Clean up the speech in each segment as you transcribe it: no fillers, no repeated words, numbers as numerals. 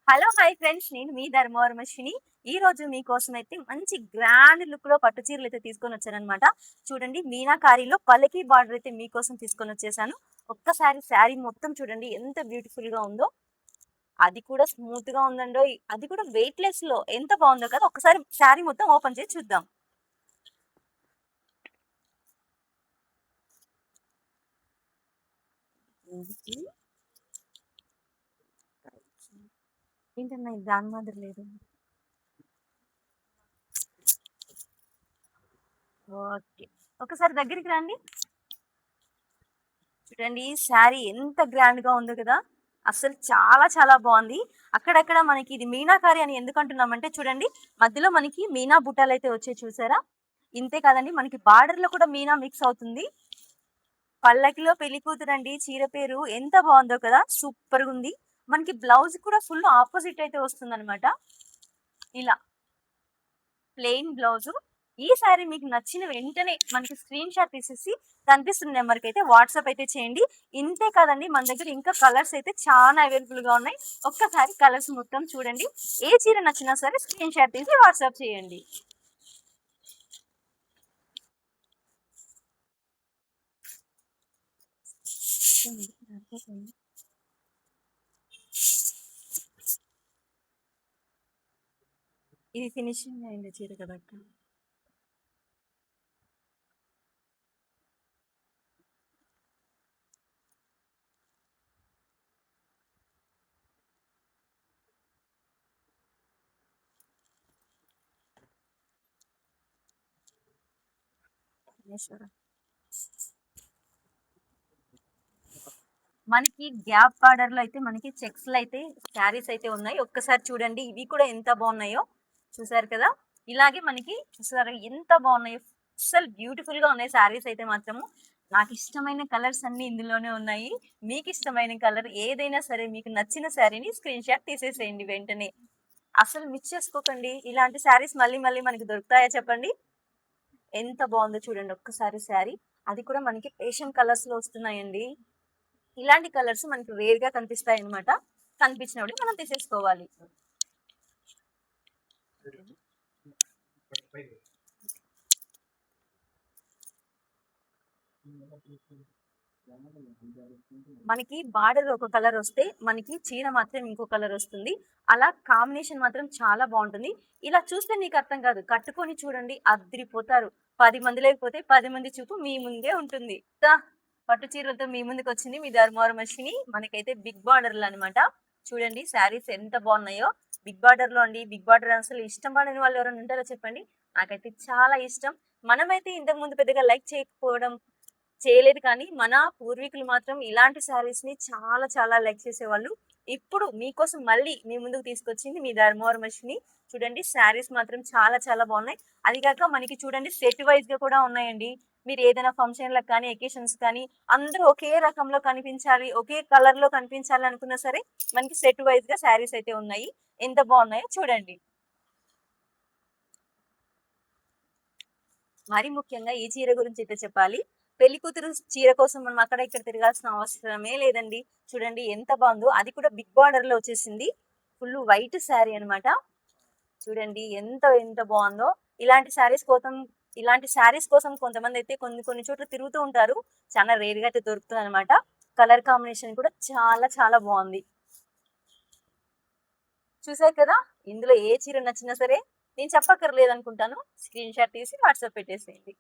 Hello hi friends, నేను మీ ధర్మవరమశ్విని. ఈ రోజు మీకోసం అయితే మంచి గ్రాండ్ లుక్ లో పట్టు చీరలు అయితే తీసుకొని వచ్చానమాట. చూడండి, మీనాకారిలో పల్లకి బార్డర్ అయితే మీకోసం తీసుకొని వచ్చేసాను. ఒక్కసారి శారీ మొత్తం చూడండి ఎంత బ్యూటిఫుల్ గా ఉందో. అది కూడా స్మూత్ గా ఉందండో, అది కూడా వెయిట్ లెస్ లో ఎంత బాగుందో కదా. ఒకసారి శారీ మొత్తం ఓపెన్ చేసి చూద్దాం. ఏంటన్నా ఇది దాని మాదిరి లేదు. ఓకే, ఒకసారి దగ్గరికి రండి. చూడండి శారీ ఎంత గ్రాండ్ గా ఉందో కదా. అసలు చాలా చాలా బాగుంది. అక్కడక్కడ మనకి ఇది మీనాకారి అని ఎందుకు అంటున్నామంటే, చూడండి మధ్యలో మనకి మీనా బుట్టాలు అయితే వచ్చాయి చూసారా. ఇంతే కాదండి, మనకి బార్డర్ లో కూడా మీనా మిక్స్ అవుతుంది. పల్లకిలో పెళ్లి కూతురండి చీర పేరు ఎంత బాగుందో కదా, సూపర్ గా ఉంది. మనకి బ్లౌజ్ కూడా ఫుల్ ఆపోజిట్ అయితే వస్తుంది అనమాట. ఇలా ప్లెయిన్ బ్లౌజ్. ఈ సారీ మీకు నచ్చిన వెంటనే మనకి స్క్రీన్ షాట్ తీసేసి కనిపిస్తున్న నెంబర్కి అయితే వాట్సాప్ అయితే చేయండి. ఇంతే కాదండి, మన దగ్గర ఇంకా కలర్స్ అయితే చాలా అవైలబుల్ గా ఉన్నాయి. ఒక్కసారి కలర్స్ మొత్తం చూడండి. ఏ చీర నచ్చినా సరే స్క్రీన్ షాట్ తీసి వాట్సాప్ చేయండి. ఇది ఫినిషింగ్ అయింది చీర కదా. మనకి గ్యాప్ బార్డర్ లో అయితే మనకి చెక్స్ లో అయితే శారీస్ అయితే ఉన్నాయి. ఒక్కసారి చూడండి, ఇవి కూడా ఎంత బాగున్నాయో. చూసారు కదా, ఇలాగే మనకి చూసారు ఎంత బాగున్నాయో. అసలు బ్యూటిఫుల్ గా ఉన్నాయి శారీస్ అయితే మాత్రము. నాకు ఇష్టమైన కలర్స్ అన్ని ఇందులోనే ఉన్నాయి. మీకు ఇష్టమైన కలర్ ఏదైనా సరే, మీకు నచ్చిన శారీని స్క్రీన్ షాట్ తీసేసేయండి వెంటనే. అసలు మిస్ చేసుకోకండి. ఇలాంటి శారీస్ మళ్ళీ మళ్ళీ మనకి దొరుకుతాయా చెప్పండి. ఎంత బాగుందో చూడండి ఒక్కసారి శారీ. అది కూడా మనకి పేషన్ కలర్స్ లో వస్తున్నాయండి. ఇలాంటి కలర్స్ మనకి రేర్ గా కనిపిస్తాయి అనమాట. కనిపించినప్పుడు మనం తీసేసుకోవాలి. మనకి బార్డర్ ఒక కలర్ వస్తే మనకి చీర మాత్రం ఇంకో కలర్ వస్తుంది. అలా కాంబినేషన్ మాత్రం చాలా బాగుంటుంది. ఇలా చూస్తే నీకు అర్థం కాదు, కట్టుకొని చూడండి అద్రిపోతారు. 10 మంది లేకపోతే 10 మంది చూపు మీ ముందే ఉంటుంది. పట్టు చీరలతో మీ ముందుకు వచ్చింది మీ ధర్మవరం అశ్విని. మనకైతే బిగ్ బార్డర్లు అనమాట. చూడండి శారీస్ ఎంత బాగున్నాయో. బిగ్ బార్డర్ లో అండి, బిగ్ బార్డర్ అసలు ఇష్టం పడని వాళ్ళు ఎవరైనా ఉంటారో చెప్పండి. నాకైతే చాలా ఇష్టం. మనమైతే ఇంతకు ముందు పెద్దగా లైక్ చేయకపోవడం చేయలేదు, కానీ మన పూర్వీకులు మాత్రం ఇలాంటి శారీస్ ని చాలా చాలా లైక్ చేసేవాళ్ళు. ఇప్పుడు మీకోసం మళ్ళీ మీ ముందుకు తీసుకొచ్చింది మీ ధర్మవరం అశ్విని. చూడండి శారీస్ మాత్రం చాలా చాలా బాగున్నాయి. అది కాక మనకి చూడండి సెట్ వైజ్ గా కూడా ఉన్నాయండి. మీరు ఏదైనా ఫంక్షన్లకు కానీ ఎకేషన్స్ కానీ అందరూ ఒకే రకంలో కనిపించాలి, ఒకే కలర్ లో కనిపించాలి అనుకున్నా సరే మనకి సెట్ వైజ్ గా శారీస్ అయితే ఉన్నాయి. ఎంత బాగున్నాయో చూడండి. మరి ముఖ్యంగా ఈ చీర గురించి అయితే చెప్పాలి. పెళ్లి కూతురు చీర కోసం మనం అక్కడ ఇక్కడ తిరగాల్సిన అవసరమే లేదండి. చూడండి ఎంత బాగుందో. అది కూడా బిగ్ బార్డర్ లో వచ్చేసింది. ఫుల్ వైట్ శారీ అనమాట. చూడండి ఎంత ఎంత బాగుందో. ఇలాంటి శారీస్ కోసం ఇలాంటి శారీస్ కోసం కొంతమంది అయితే కొన్ని కొన్ని చోట్ల తిరుగుతూ ఉంటారు. చాలా రేర్ గా అయితే దొరుకుతుంది అనమాట. కలర్ కాంబినేషన్ కూడా చాలా చాలా బాగుంది. చూసారు కదా, ఇందులో ఏ చీర నచ్చినా సరే నేను చెప్పక్కర్లేదు అనుకుంటాను, స్క్రీన్ షాట్ తీసి వాట్సాప్ పెట్టేసేయండి.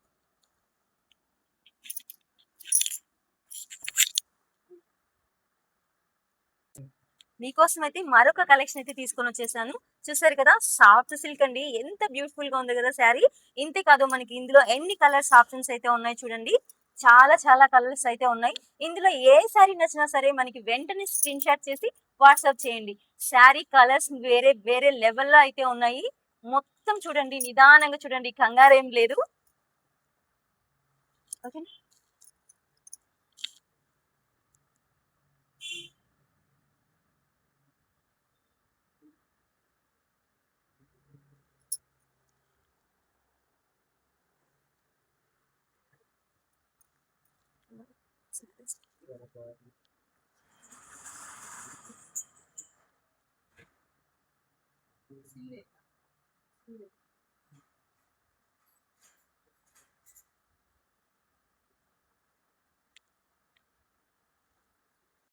మీకోసం అయితే మరొక కలెక్షన్ అయితే తీసుకొని వచ్చేసాను. చూసారు కదా, సాఫ్ట్ సిల్క్ అండి. ఎంత బ్యూటిఫుల్ గా ఉంది కదా శారీ. ఇంతే కాదు, మనకి ఇందులో ఎన్ని కలర్స్ ఆప్షన్స్ అయితే ఉన్నాయి చూడండి. చాలా చాలా కలర్స్ అయితే ఉన్నాయి. ఇందులో ఏ శారీ నచ్చినా సరే మనకి వెంటనే స్క్రీన్ షాట్ చేసి వాట్సాప్ చేయండి. శారీ కలర్స్ వేరే వేరే లెవెల్లో అయితే ఉన్నాయి. మొత్తం చూడండి, నిదానంగా చూడండి, కంగారేం లేదు. ఓకే. సింగిల్